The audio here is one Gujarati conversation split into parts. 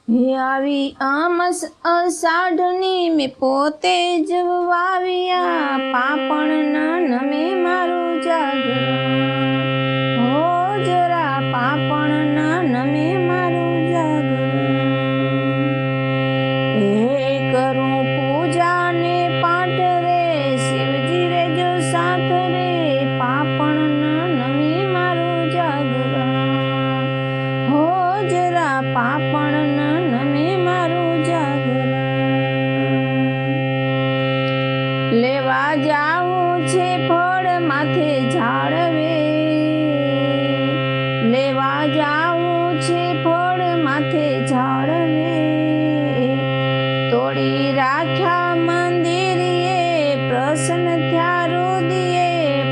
હે આવી આમસ અષાઢની મેં પોતે જ વાવ્યા, પાપણના નમે મારું જાગરણ, હો જરા પાપણના નમે મારું જાગરણ. હે કરું પૂજા ને પાઠ રે, શિવજી રે જો સાથ રે, પાપણના નમે મારું જાગરણ, હો જરા પાપણના નમે મારું જાગરણ. લેવા જાવું છે ફળ માથે ઝાડવે, લેવા જાવું છે ફળ માથે ઝાડવે, તોડી રાખ્યા મંદિરીએ, પ્રસન્ન થયા રુદિએ,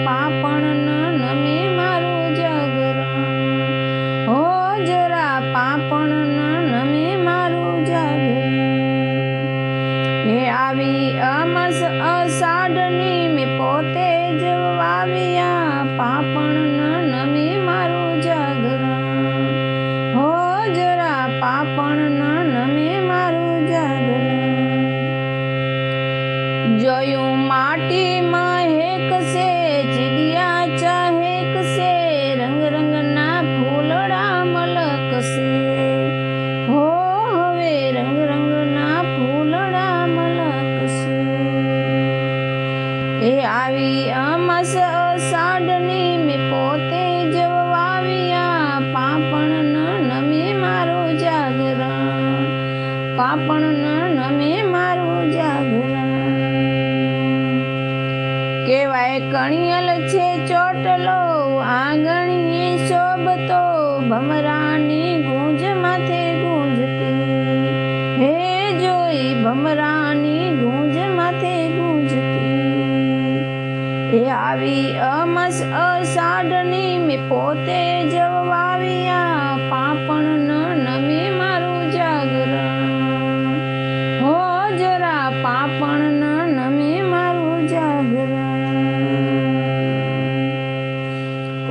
પાપણના નમે મારું જાગરણ, હો જરા પાપણના નમે મારું જાગરણ. હે આવી અમાસ અષાઢની મેં પોતે જ વાવ્યા, પાપણના નમે મારું જાગરણ, હો જરા પાપણના નમે મારું જાગરણ. જોયું માટીમાં હેકશે, ચીડિયા ચહેકશે, રંગ રંગના ફૂલડા મલકશે, હો હવે રંગ રંગના ફૂલડા મલકશે. એ આવી અમાસ અષાઢની મેં પોતે જ વાવ્યા, પાપણના નમે મારું જાગરણ, પાપણના નમે મારું જાગરણ. કેવાય કણિયલ છે ચોટલો, આંગણીએ શોભતો, ભમરાની ગૂંજ માથે ગૂંજતી, હે જોઈ ભમરાની ગૂંજ માથે ગૂંજતી. હે આવી અમાસ અષાઢની મેં પોતે જ વાવ્યા, પાપણના નમે મારું જાગરણ, હો જરા પાપણના નમે મારું જાગરણ.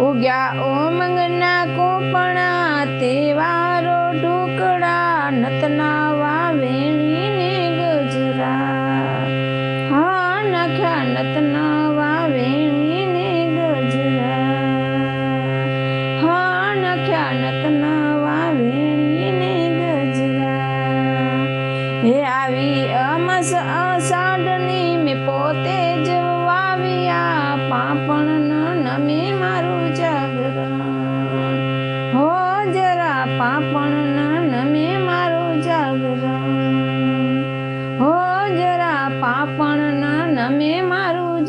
ઉગ્યા ઉમંગના કોપણા, તહેવારો ઢોકળા, નતનાવા વેણીને ગજરા, હા નાખ્યા નતનાવા વેણીને ગજરા, હા નાખ્યા નતનાવા વેણીને ગજરા. હે આવી અમાસ અષાઢની મેં પોતે જ વાવ્યા, પાપણના નમે મારું જાગરણ, હો જરા પાપણના નમે મારું જાગરણ, હો જરા પાપણના નમે મારું